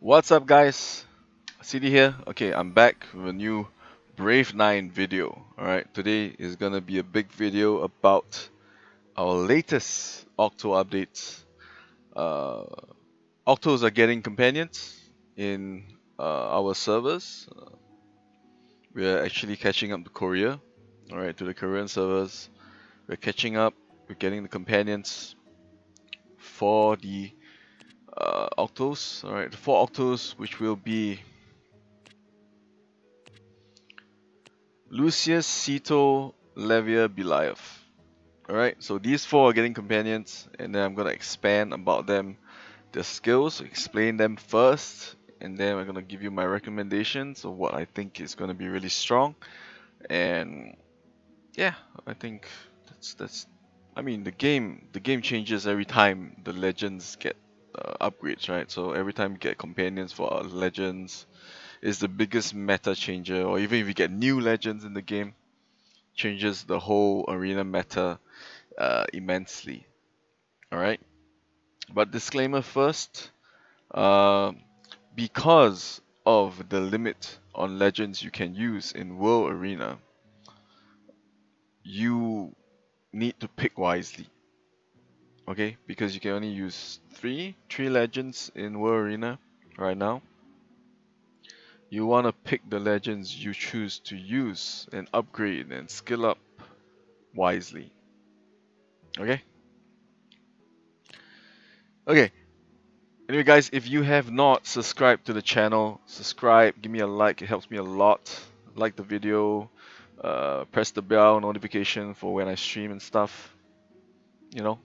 What's up, guys? CD here. Okay, I'm back with a new Brave 9 video. Alright, today is gonna be a big video about our latest Octo updates. Uh, Octos are getting companions in our servers. We're actually catching up to Korea. Alright, to the Korean servers. We're catching up. We're getting the companions for the Octos. Alright, the 4 Octos, which will be Lucious, Ceto, Levia, Beliath. Alright, so these 4 are getting companions, and then I'm gonna expand about them, their skills, explain them first, and then I'm gonna give you my recommendations of what I think is gonna be really strong. And yeah, I think that's I mean the game changes every time the legends get upgrades, right? So every time you get companions for our legends is the biggest meta changer, or even if you get new legends in the game, changes the whole arena meta immensely. Alright, but disclaimer first, uh, because of the limit on legends you can use in World Arena, you need to pick wisely. Okay, because you can only use three legends in World Arena right now. You want to pick the legends you choose to use and upgrade and skill up wisely. Okay? Okay. Anyway, guys, if you have not subscribed to the channel, subscribe, give me a like, it helps me a lot. Like the video, press the bell notification for when I stream and stuff. You know,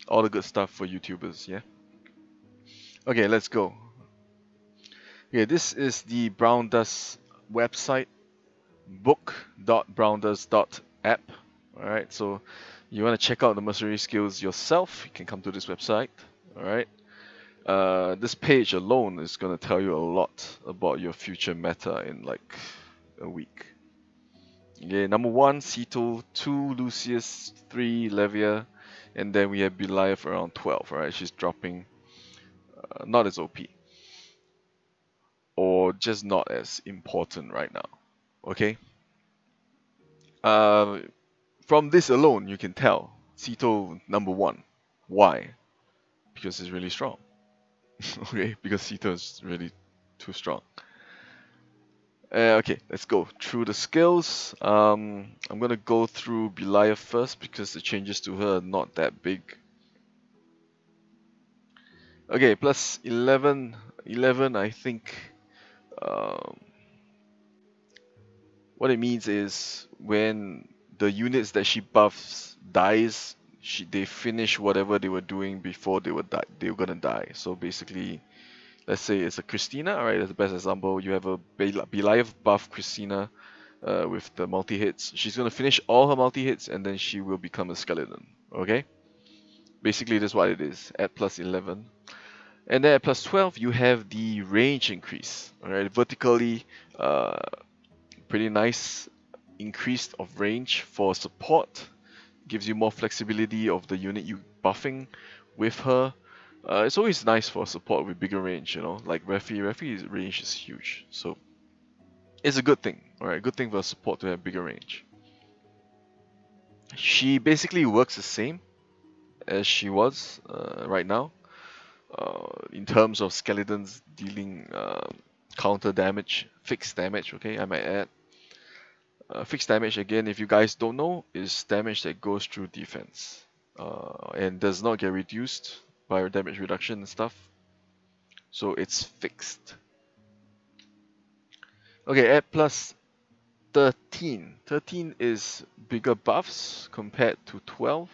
all the good stuff for YouTubers, yeah? Okay, let's go. Okay, this is the Brown Dust website, book.browndust.app. Alright, so you want to check out the mercenary skills yourself, you can come to this website. Alright. This page alone is going to tell you a lot about your future meta in like a week. Okay, number 1, Ceto, 2, Lucius, 3, Levia, and then we have Beliath around 12, right? She's dropping, not as OP, or just not as important right now. Okay? Uh, from this alone, you can tell Ceto number 1. Why? Because it's really strong. Okay, because Ceto is really too strong. Okay, let's go through the skills. I'm gonna go through Beliath first because the changes to her are not that big. Okay, plus 11. 11, I think um, what it means is when the units that she buffs dies, they finish whatever they were doing before they were gonna die. So basically, let's say it's a Christina, alright, that's the best example. You have a Beliath buff Christina with the multi-hits. She's going to finish all her multi-hits and then she will become a skeleton, okay? Basically, that's what it is, at plus 11. And then at plus 12, you have the range increase, alright? Vertically, pretty nice increase of range for support. Gives you more flexibility of the unit you buffing with her. It's always nice for support with bigger range, you know, like Refi. Refi's range is huge, so it's a good thing, alright? Good thing for support to have bigger range. She basically works the same as she was right now in terms of skeletons dealing counter damage, fixed damage, okay, I might add. Fixed damage, again, if you guys don't know, is damage that goes through defense and does not get reduced by damage reduction and stuff. So it's fixed. Okay, at plus 13. 13 is bigger buffs compared to 12.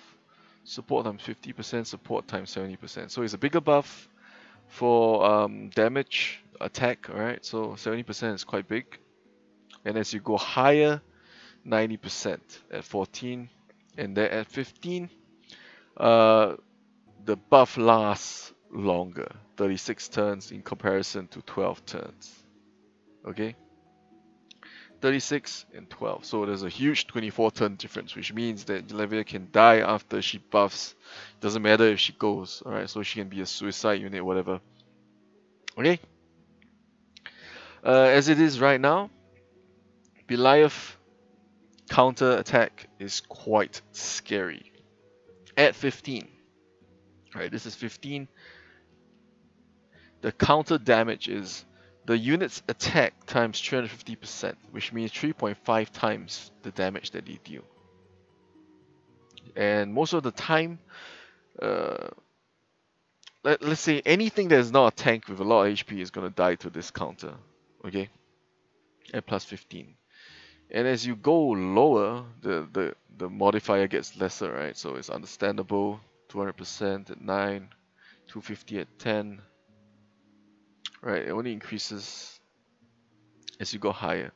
Support times 50%, support times 70%. So it's a bigger buff for damage, attack, alright? So 70% is quite big. And as you go higher, 90% at 14. And then at 15, the buff lasts longer, 36 turns in comparison to 12 turns. Okay? 36 and 12. So there's a huge 24 turn difference, which means that Levia can die after she buffs. Doesn't matter if she goes, alright? So she can be a suicide unit, whatever. Okay? As it is right now, Belial counter attack is quite scary. At 15, right? This is 15. The counter damage is the unit's attack times 350%, which means 3.5 times the damage that they deal. And most of the time, uh, let's say anything that is not a tank with a lot of HP is going to die to this counter, okay? At plus 15. And as you go lower, the modifier gets lesser, right? So it's understandable. 200% at 9, 250 at 10, right? It only increases as you go higher.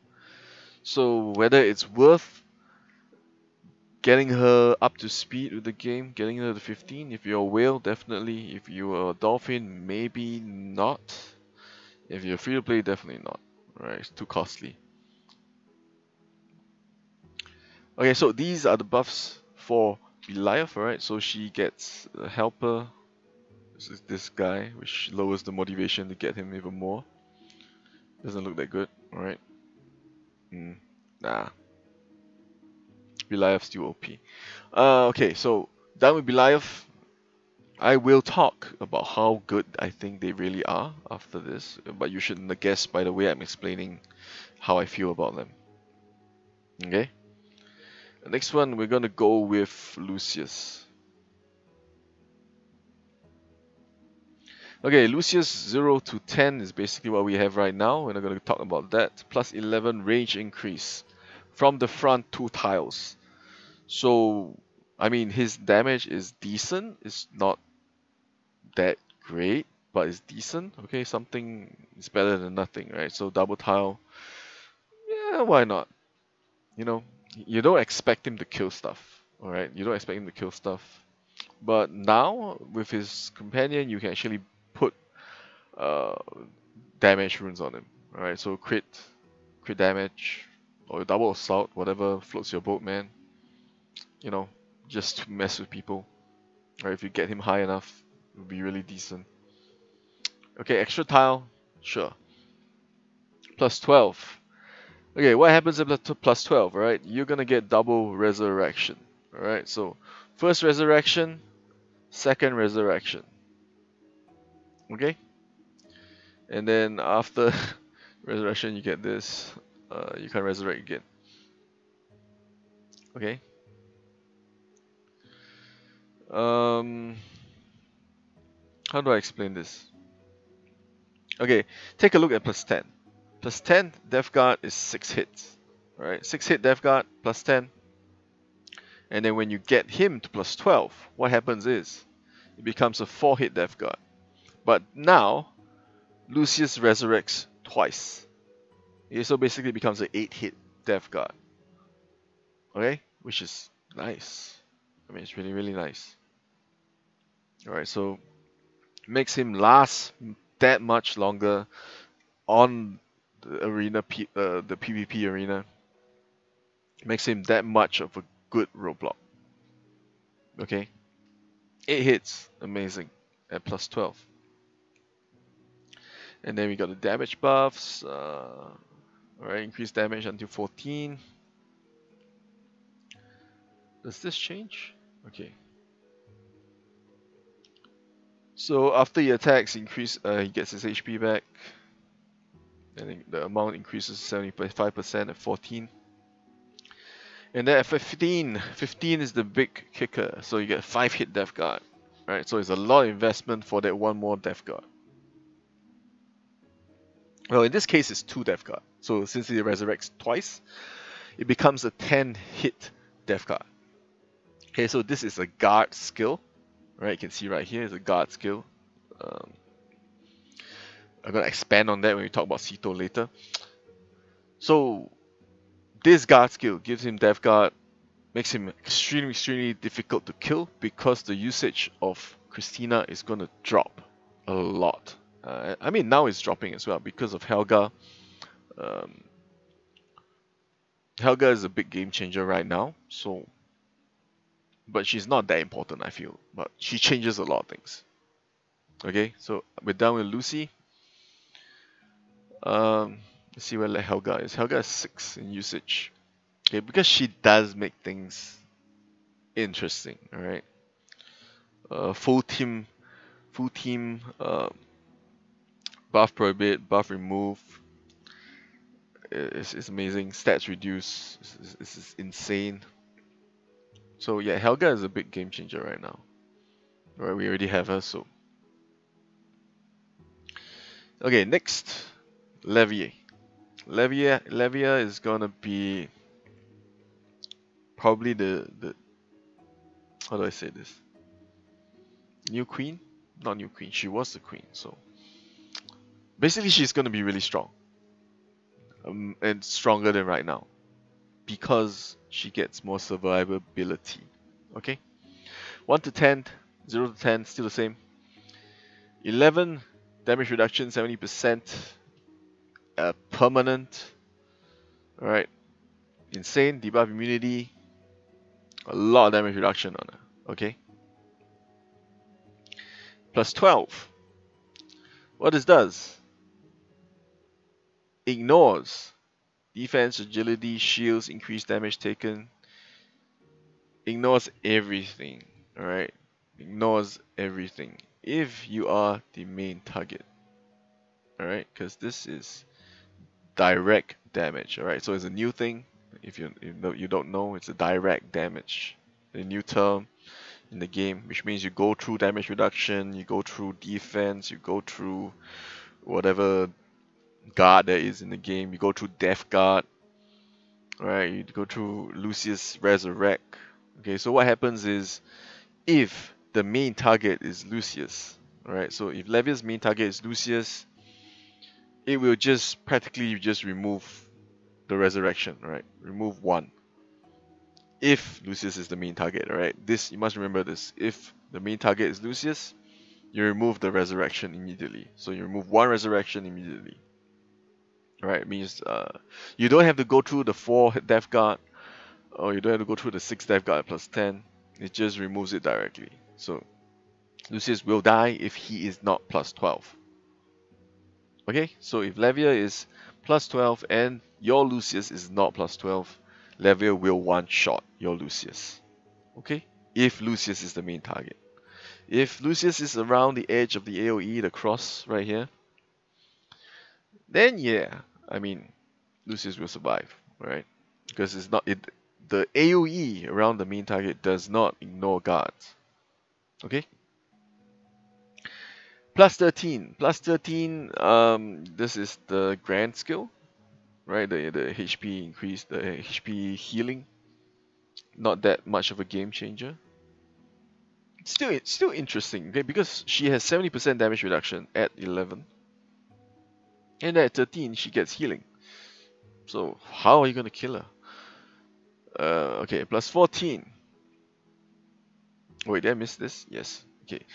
So whether it's worth getting her up to speed with the game, getting her to 15, if you're a whale, definitely. If you're a dolphin, maybe not. If you're free to play, definitely not. Right? It's too costly. Okay, so these are the buffs for Belial, right? So she gets a helper. This is this guy, which lowers the motivation to get him even more. Doesn't look that good, alright? Nah. Belial's still OP. Okay, so done with Belial. I will talk about how good I think they really are after this, but you shouldn't guess by the way I'm explaining how I feel about them. Okay? The next one, we're gonna go with Lucious. Okay, Lucius 0 to 10 is basically what we have right now. We're not going to talk about that. Plus 11 range increase from the front 2 tiles. So, I mean, his damage is decent. It's not that great, but it's decent. Okay, something is better than nothing, right? So, double tile, yeah, why not? You know, you don't expect him to kill stuff, alright? You don't expect him to kill stuff. But now, with his companion, you can actually put uh, damage runes on him. Alright, so crit damage, or double assault, whatever floats your boat, man. You know, just to mess with people. Or if you get him high enough, it would be really decent. Okay, extra tile, sure. Plus 12. Okay, what happens if plus 12, alright? You're gonna get double resurrection. Alright, so first resurrection, second resurrection. Okay? And then after resurrection, you get this. You can resurrect again. Okay? Um, how do I explain this? Okay, take a look at plus 10. Plus 10, Death Guard is 6 hits. Alright, 6 hit Death Guard, plus 10. And then when you get him to plus 12, what happens is, it becomes a 4 hit Death Guard. But now, Lucius resurrects twice. Okay, so basically it becomes an 8 hit Death Guard. Okay, which is nice. I mean, it's really, really nice. Alright, so makes him last that much longer on the arena, the PvP arena. Makes him that much of a good roadblock. Okay, 8 hits, amazing, at plus 12. And then we got the damage buffs. Alright, increased damage until 14. Does this change? Okay. So after he attacks, he gets his HP back. And the amount increases 75% at 14. And then at 15, 15 is the big kicker. So you get 5 hit Death Guard. Right, so it's a lot of investment for that one more Death Guard. Well, in this case, it's 2 Death Guard. So since he resurrects twice, it becomes a 10 hit Death Guard. Okay, so this is a guard skill. Right, you can see right here is a guard skill. I'm going to expand on that when we talk about Sito later. So this guard skill gives him Death Guard, makes him extremely, extremely difficult to kill because the usage of Christina is going to drop a lot. I mean, now it's dropping as well because of Helga. Helga is a big game changer right now, so, but she's not that important, I feel. But she changes a lot of things. Okay, so we're done with Lucy. Let's see where Helga is. Helga is 6 in usage. Okay, because she does make things interesting, alright? Full team, buff prohibit, buff remove. It's amazing. Stats reduce. This is insane. So yeah, Helga is a big game changer right now. Alright, we already have her, so. Okay, next. Levier. Levier is gonna be probably the how do I say this? New queen? Not new queen, she was the queen, so basically she's gonna be really strong. And stronger than right now. Because she gets more survivability. Okay? 1 to 10, 0 to 10, still the same. 11, damage reduction 70%. Permanent. Alright. Insane, debuff immunity. A lot of damage reduction on her. Okay? Plus 12. What this does? Ignores defense, agility, shields, increased damage taken. Ignores everything. Alright? Ignores everything. If you are the main target. Alright? Because this is direct damage. Alright? So it's a new thing. If you don't know, it's a direct damage. A new term in the game, which means you go through damage reduction, you go through defense, you go through whatever guard there is in the game, you go through death guard, right? You go through Lucious resurrect. Okay, so what happens is if the main target is Lucious, right? So if Levia's main target is Lucious, it will just practically just remove the resurrection, right? Remove one. If Lucius is the main target, right? This, you must remember this. If the main target is Lucius, you remove the resurrection immediately. So you remove one resurrection immediately. Right? It means you don't have to go through the 4 death guard, or you don't have to go through the 6 death guard plus 10. It just removes it directly. So Lucius will die if he is not plus 12. Okay? So if Levia is plus 12 and your Lucius is not plus 12, Levia will one-shot your Lucius. Okay? If Lucius is the main target. If Lucius is around the edge of the AoE, the cross right here, then yeah, I mean, Lucius will survive, right? Because it's not the AoE around the main target does not ignore guards. Okay? Plus 13. Plus 13, this is the grand skill, right? The HP increase, the HP healing. Not that much of a game changer. It's still interesting, okay? Because she has 70% damage reduction at 11. And at 13, she gets healing. So how are you gonna kill her? Okay, plus 14. Wait, did I miss this? Yes. Okay.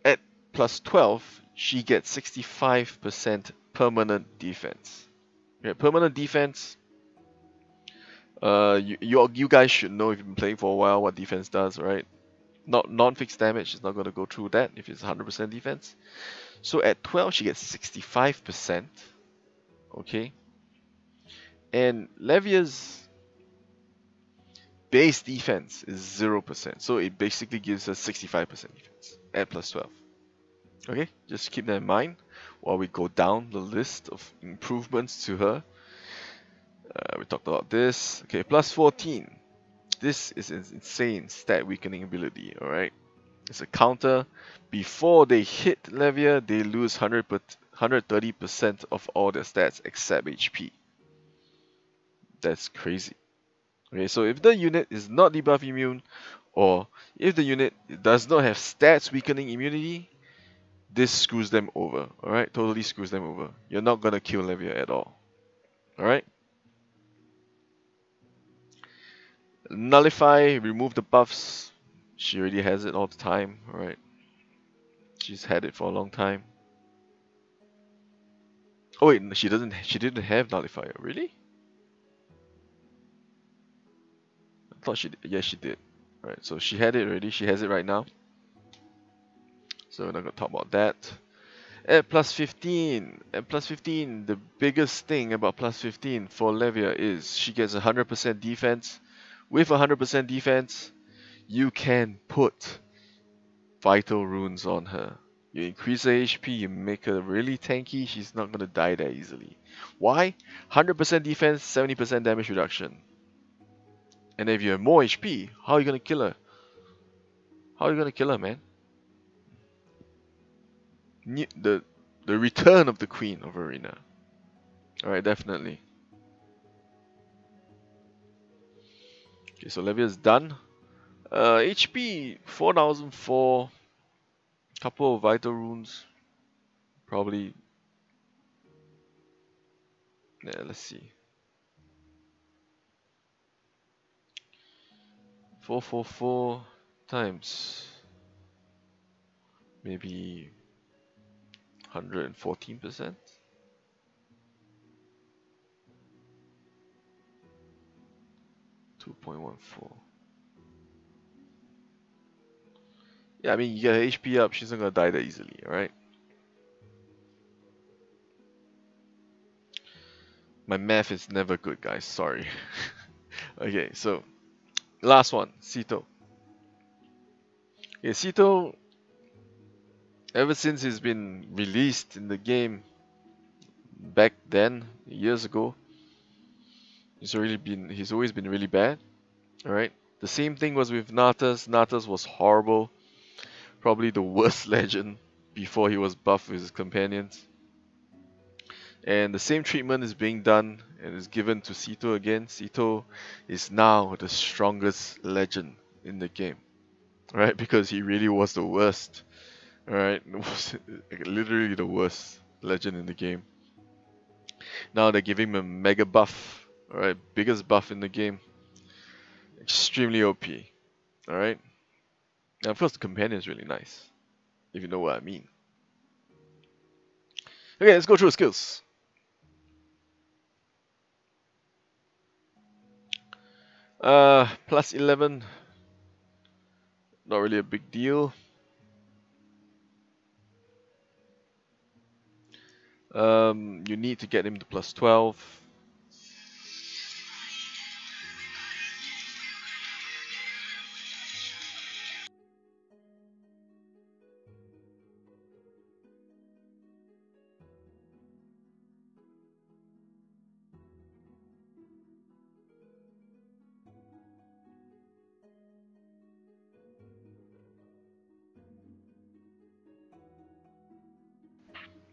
At plus 12, she gets 65% permanent defense. Okay, permanent defense. You guys should know if you've been playing for a while what defense does, right? Not non-fixed damage is not gonna go through that if it's 100% defense. So at 12, she gets 65%. Okay. And Levia's base defense is 0%, so it basically gives us 65% defense at plus 12. Okay, just keep that in mind while we go down the list of improvements to her. We talked about this. Okay, plus 14. This is an insane stat weakening ability, alright? It's a counter. Before they hit Levia, they lose 130% of all their stats except HP. That's crazy. Okay, so if the unit is not debuff immune, or if the unit does not have stats weakening immunity, this screws them over. Alright, totally screws them over. You're not gonna kill Levia at all. Alright? Nullify, remove the buffs. She already has it all the time. Alright. She's had it for a long time. Oh wait, she didn't have nullifier, really? I thought she did. Yes, she did. Alright, so she had it already, she has it right now. So we're not gonna talk about that. At plus 15, the biggest thing about plus 15 for Levia is she gets 100% defense. With 100% defense, you can put vital runes on her. You increase her HP, you make her really tanky, she's not gonna die that easily. Why? 100% defense, 70% damage reduction. And if you have more HP, how are you gonna kill her? How are you gonna kill her, man? The return of the Queen of Arena. Alright, definitely. Okay, so Levia's done. HP 4004. Couple of vital runes. Probably. Yeah, let's see. 444 times maybe 114%. 2.14. Yeah, I mean, you get her HP up, she's not gonna die that easily, alright? My math is never good, guys, sorry. Okay, so, last one, Sito. Okay, Sito, ever since he's been released in the game, back then, years ago, he's always been really bad, alright? The same thing was with Natas. Natas was horrible. Probably the worst legend before he was buffed with his companions. And the same treatment is being done and is given to Sito again. Sito is now the strongest legend in the game. Right? Because he really was the worst. Alright? Literally the worst legend in the game. Now they're giving him a mega buff. Alright? Biggest buff in the game. Extremely OP. Alright? And of course the companion is really nice. If you know what I mean. Okay, let's go through the skills. Plus 11. Not really a big deal. You need to get him to plus 12.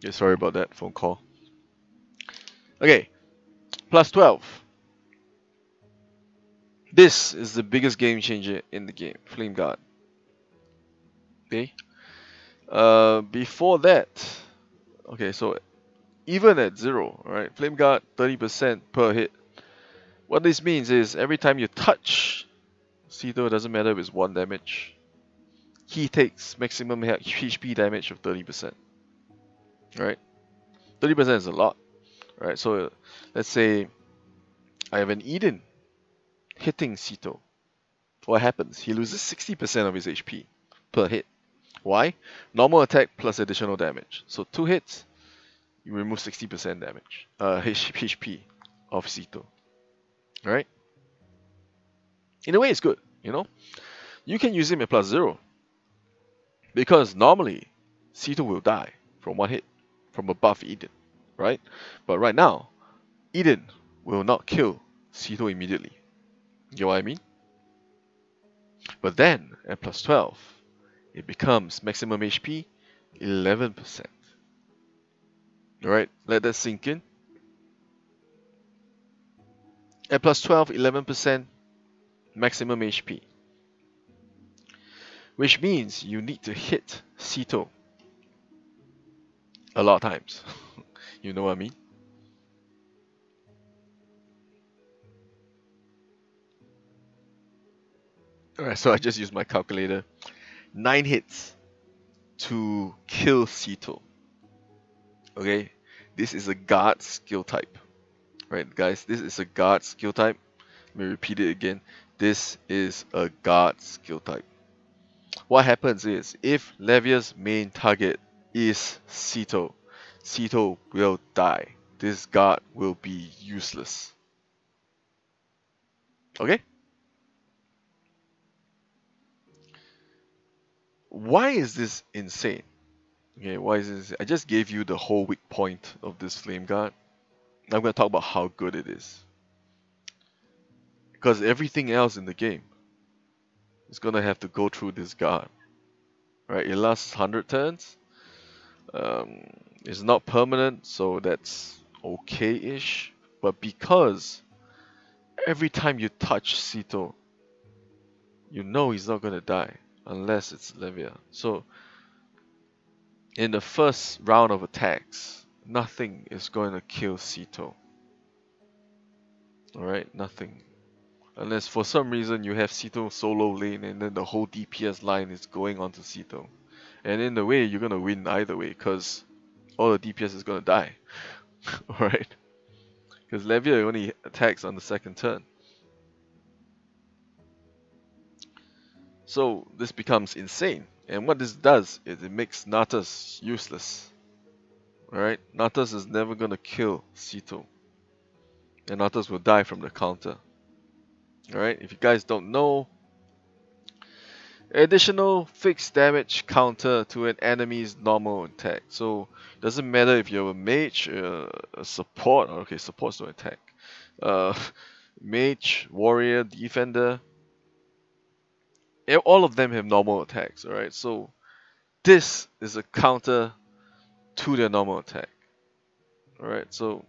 Yeah, sorry about that phone call. Okay, plus 12. This is the biggest game changer in the game, Flame Guard. Okay. Before that, okay, so even at 0, alright, Flame Guard 30% per hit. What this means is every time you touch Sito, it doesn't matter if it's 1 damage, he takes maximum HP damage of 30%. Right? 30% is a lot. Right? So let's say I have an Eden hitting Sito. What happens? He loses 60% of his HP per hit. Why? Normal attack plus additional damage. So 2 hits, you remove 60% damage. HP of Sito. Alright? In a way it's good, you know? You can use him at plus 0. Because normally Sito will die from 1 hit from a buff Eden. Right? But right now, Eden will not kill Sito immediately. You get what I mean? But then, at plus 12, it becomes maximum HP 11%. Alright, let that sink in. At plus 12, 11% maximum HP. Which means you need to hit Sito a lot of times. You know what I mean? Alright, so I just used my calculator. 9 hits to kill Sito. Okay, this is a guard skill type. Right, guys, this is a guard skill type. Let me repeat it again. This is a guard skill type. What happens is, if Levia's main target is Ceto. Ceto will die. This guard will be useless. Okay? Why is this insane? Okay, why is this? I just gave you the whole weak point of this flame guard. I'm going to talk about how good it is. Because everything else in the game is going to have to go through this guard. Right? It lasts 100 turns. Um, it's not permanent, so that's okay-ish. But because every time you touch Ceto, you know he's not going to die unless it's Levia. So in the first round of attacks, nothing is going to kill Ceto. Alright, nothing. Unless for some reason you have Ceto solo lane and then the whole DPS line is going onto Ceto. And in the way, you're going to win either way because all the DPS is going to die. Alright? Because Levia only attacks on the second turn. So this becomes insane. And what this does is it makes Natas useless. Alright? Natas is never gonna kill Ceto. And Natas will die from the counter. Alright? If you guys don't know, additional fixed damage counter to an enemy's normal attack. So it doesn't matter if you're a mage, a support, okay, support's no attack. Mage, warrior, defender, all of them have normal attacks, alright? So this is a counter to their normal attack. Alright, so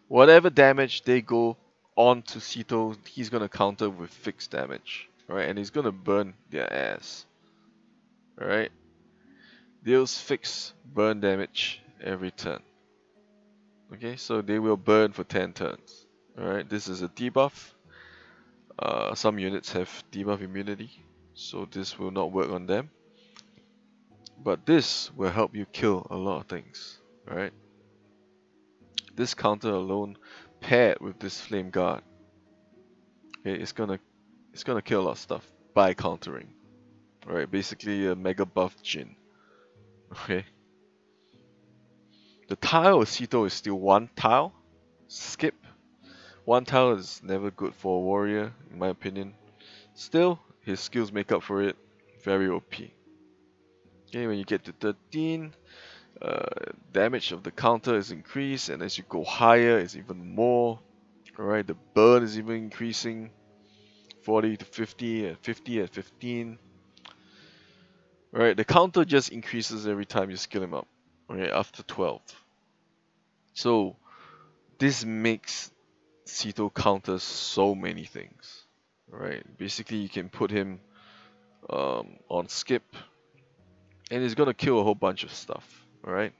whatever damage they go on to Ceto, he's gonna counter with fixed damage. Alright, and he's gonna burn their ass. Alright? Deals fixed burn damage every turn. Okay, so they will burn for 10 turns. Alright, this is a debuff. Some units have debuff immunity, so this will not work on them. But this will help you kill a lot of things. Alright? This counter alone, paired with this flame guard, okay, it's gonna kill a lot of stuff by countering. Alright, basically a mega buff Jin. Okay. The tile of Ceto is still one tile. Skip. One tile is never good for a warrior, in my opinion. Still, his skills make up for it. Very OP. Okay, when you get to 13, damage of the counter is increased, and as you go higher, it's even more. Alright, the burn is even increasing. 40 to 50, and 50 at 15. Alright, the counter just increases every time you skill him up. Okay, after 12. So, this makes Ceto counter so many things. Alright, basically you can put him on skip, and he's gonna kill a whole bunch of stuff. Alright?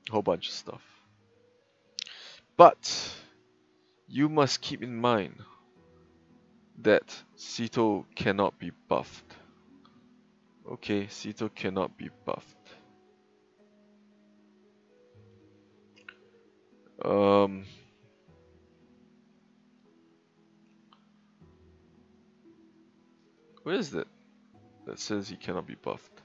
A whole bunch of stuff. But, you must keep in mind that Ceto cannot be buffed. Okay, Ceto cannot be buffed. Where is that? That says he cannot be buffed.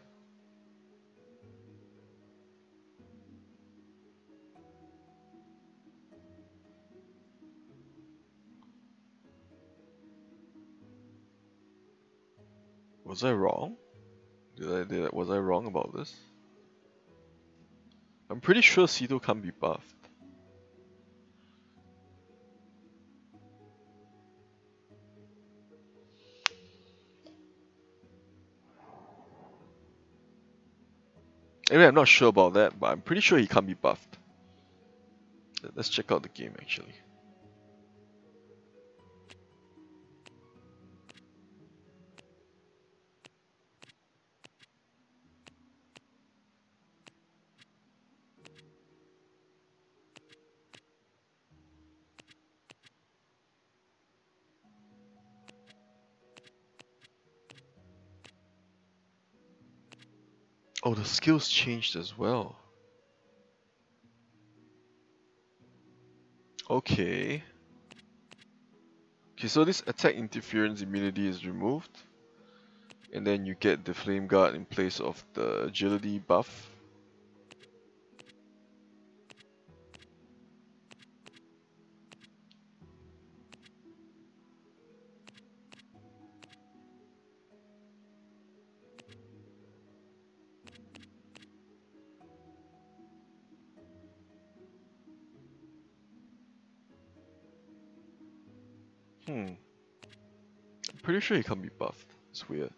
Was I wrong? Was I wrong about this? I'm pretty sure Ceto can't be buffed. Anyway, I'm not sure about that, but I'm pretty sure he can't be buffed. Let's check out the game actually. Oh, the skills changed as well. Okay. Okay, so this attack interference immunity is removed. and then you get the Flame Guard in place of the agility buff. I'm pretty sure he can't be buffed. It's weird.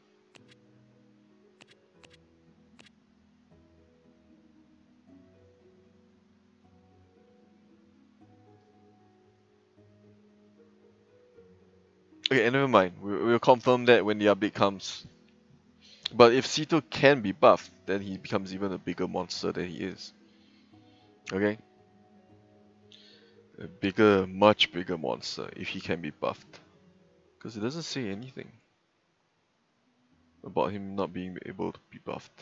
Okay, never mind. We'll confirm that when the update comes. But if Sito can be buffed, then he becomes even a bigger monster than he is. Okay? A bigger, much bigger monster if he can be buffed. Because it doesn't say anything about him not being able to be buffed.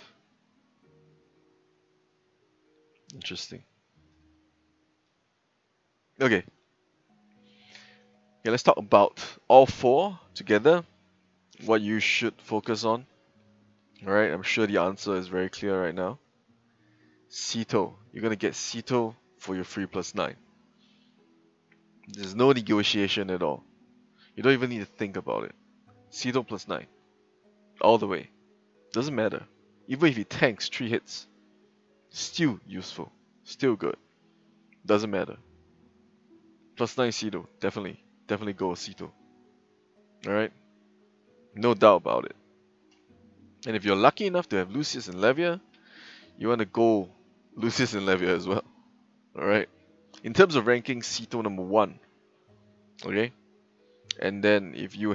Interesting. Okay. Yeah, let's talk about all four together. What you should focus on. Alright, I'm sure the answer is very clear right now. Sito. You're gonna get Sito for your free +9. There's no negotiation at all. You don't even need to think about it. Sito +9. All the way. Doesn't matter. Even if he tanks 3 hits, still useful. Still good. Doesn't matter. +9 Sito. Definitely. Definitely go with Sito. Alright? No doubt about it. And if you're lucky enough to have Lucious and Levia, you want to go Lucious and Levia as well. Alright? In terms of ranking, Sito number 1. Okay? And then if you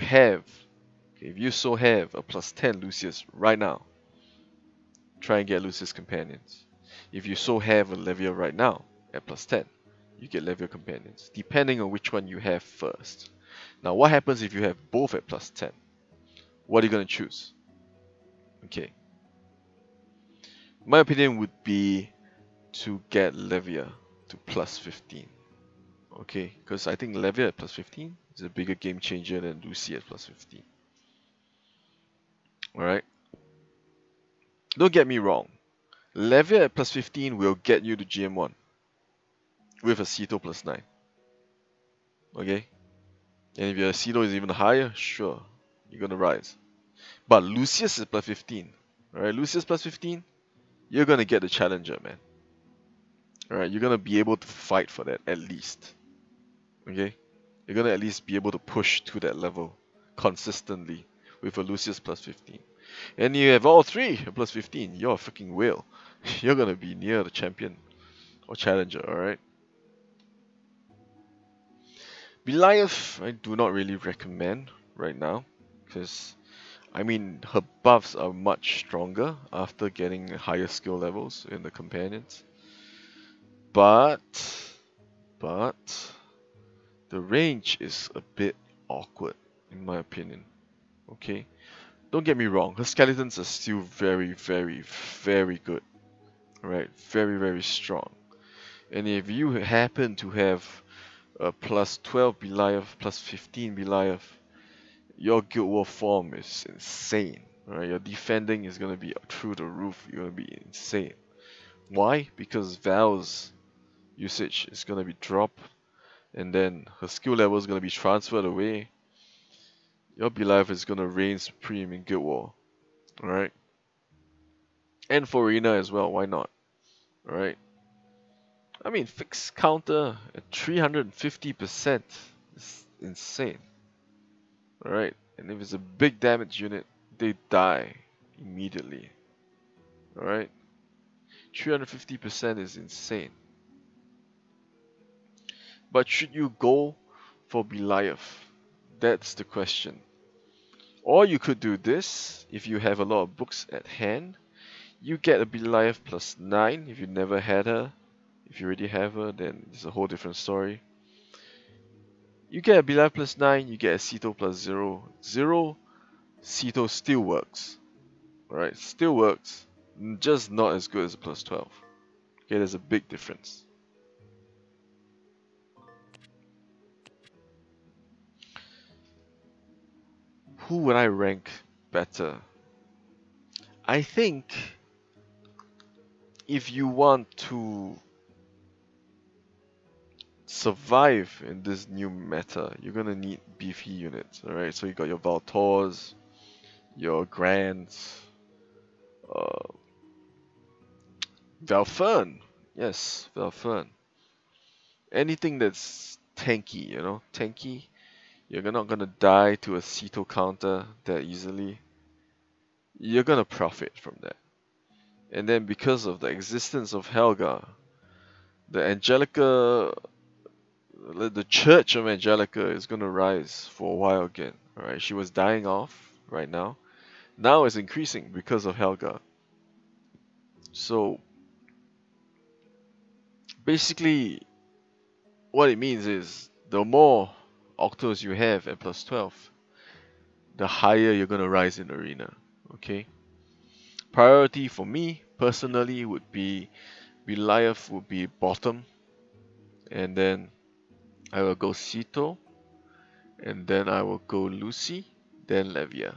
so have a +10 Lucius right now, try and get Lucius companions. If you so have a Levia right now at +10, you get Levia companions, depending on which one you have first. Now what happens if you have both at +10? What are you going to choose? Okay. My opinion would be to get Levia to +15. Okay, because I think Levia at +15 is a bigger game changer than Lucy at +15. Alright? Don't get me wrong. Levia at +15 will get you to GM1 with a Sito +9. Okay? And if your Sito is even higher, sure, you're gonna rise. But Lucius is +15. Alright, Lucius +15, you're gonna get the challenger, man. Alright, you're gonna be able to fight for that at least. Okay? You're gonna at least be able to push to that level consistently with a Lucius +15. And you have all three +15, you're a freaking whale. You're gonna be near the champion or challenger, alright? Beliath, I do not really recommend right now, because I mean her buffs are much stronger after getting higher skill levels in the companions. But the range is a bit awkward in my opinion. Okay? Don't get me wrong, her skeletons are still very, very, very good. Right? Very, very strong. And if you happen to have a +12 Beliath, +15 Beliath, your Guild War form is insane. Right? Your defending is going to be through the roof. You're going to be insane. Why? Because Val's usage is going to be dropped, and then her skill level is going to be transferred away. Your Beliath is going to reign supreme in Guild War. Alright? And for Arena as well, why not? Alright? I mean, fixed counter at 350% is insane. Alright, and if it's a big damage unit, they die immediately. Alright? 350% is insane. But should you go for Beliath? That's the question. Or you could do this, if you have a lot of books at hand. You get a Beliath +9 if you never had her. If you already have her, then it's a whole different story. You get a Beliath +9, you get a Sito +0. 0, Sito still works. Alright, still works. Just not as good as a +12. Okay, there's a big difference. Who would I rank better? I think if you want to survive in this new meta, you're gonna need beefy units, alright? So you got your Valtors, your Grants, uh, Valfern, yes, Valfern. Anything that's tanky, you know, tanky. You're not gonna die to a Ceto counter that easily. You're gonna profit from that. And then because of the existence of Helga, the Angelica, the Church of Angelica is gonna rise for a while again. Alright, she was dying off right now. Now it's increasing because of Helga. So basically, what it means is the more octos you have at plus 12, the higher you're gonna rise in arena. Okay. Priority for me personally would be Goliath would be bottom, and then I will go Ceto, and then I will go Lucy, then Levia.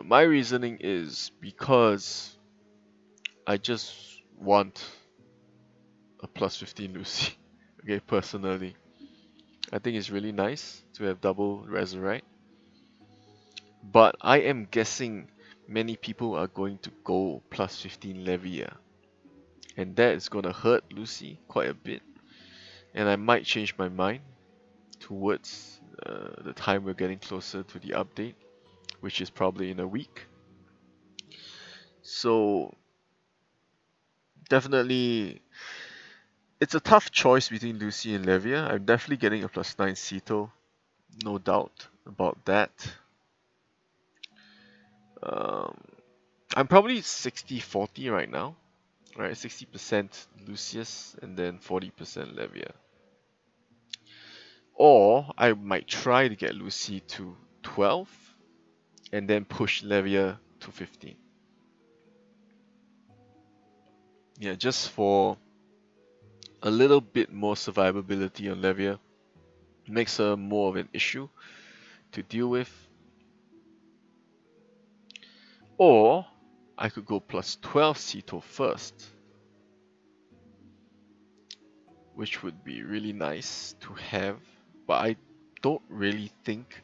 My reasoning is because I just want a plus 15 Lucy. Okay, personally. I think it's really nice to have double Resurrect. But I am guessing many people are going to go plus 15 Levia. And that is going to hurt Lucy quite a bit. And I might change my mind towards the time we're getting closer to the update, which is probably in a week. So definitely, it's a tough choice between Lucy and Levia. I'm definitely getting a plus 9 Ceto, no doubt about that. Um, I'm probably 60-40 right now, right? 60% Lucius and then 40% Levia. Or I might try to get Lucy to 12 and then push Levia to 15. Yeah, just for a little bit more survivability on Levia. Makes her more of an issue to deal with. Or I could go plus 12 Ceto first, which would be really nice to have, but I don't really think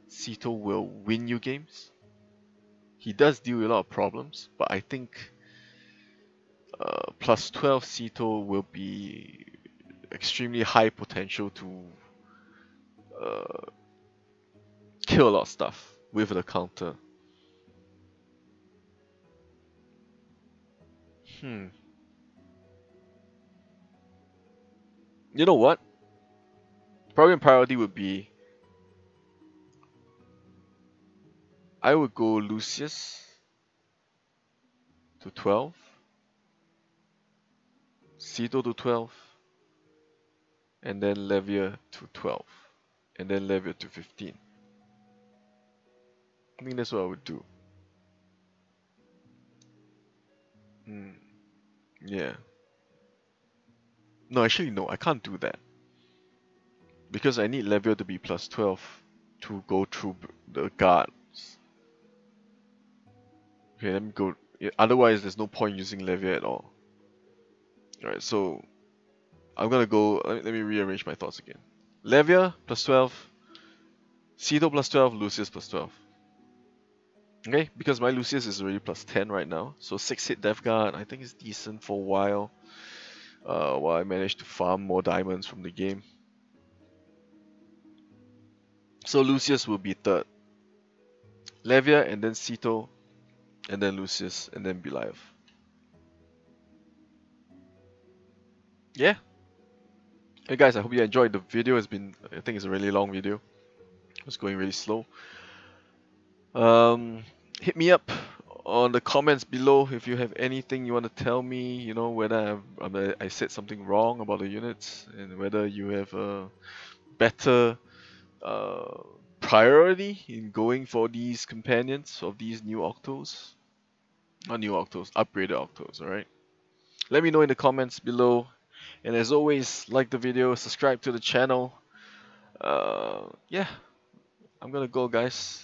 Ceto will win you games. He does deal a lot of problems, but I think plus 12 Ceto will be extremely high potential to uh, kill a lot of stuff with the counter. Hmm. You know what? Probably priority would be I would go Lucius to 12, Ceto to 12, and then Levia to 12, and then Levia to 15. I think that's what I would do. Hmm. Yeah. No, actually no, I can't do that. Because I need Levia to be plus 12 to go through the guards. Okay, let me go. Otherwise, there's no point using Levia at all. Alright, so I'm gonna go. Let me rearrange my thoughts again. Levia plus 12, Ceto plus 12, Lucius plus 12. Okay, because my Lucius is already plus 10 right now, so 6 hit Death Guard, I think is decent for a while I manage to farm more diamonds from the game. So Lucius will be third. Levia and then Ceto, and then Lucius, and then Belial. Yeah. Hey guys, I hope you enjoyed the video. I think it's a really long video. It's going really slow. Hit me up on the comments below if you have anything you want to tell me, you know, whether I said something wrong about the units and whether you have a better uh, priority in going for these companions of these new octos. Not new octos, upgraded octos, alright? Let me know in the comments below. And as always, like the video, subscribe to the channel. Yeah, I'm gonna go, guys.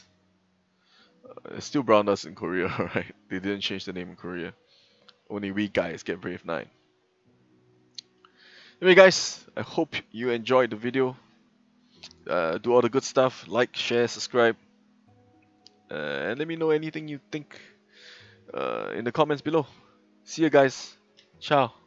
It's still brown dust in Korea, right? They didn't change the name in Korea. Only we guys get Brave 9. Anyway, guys, I hope you enjoyed the video. Do all the good stuff. Like, share, subscribe. And let me know anything you think in the comments below. See you guys. Ciao.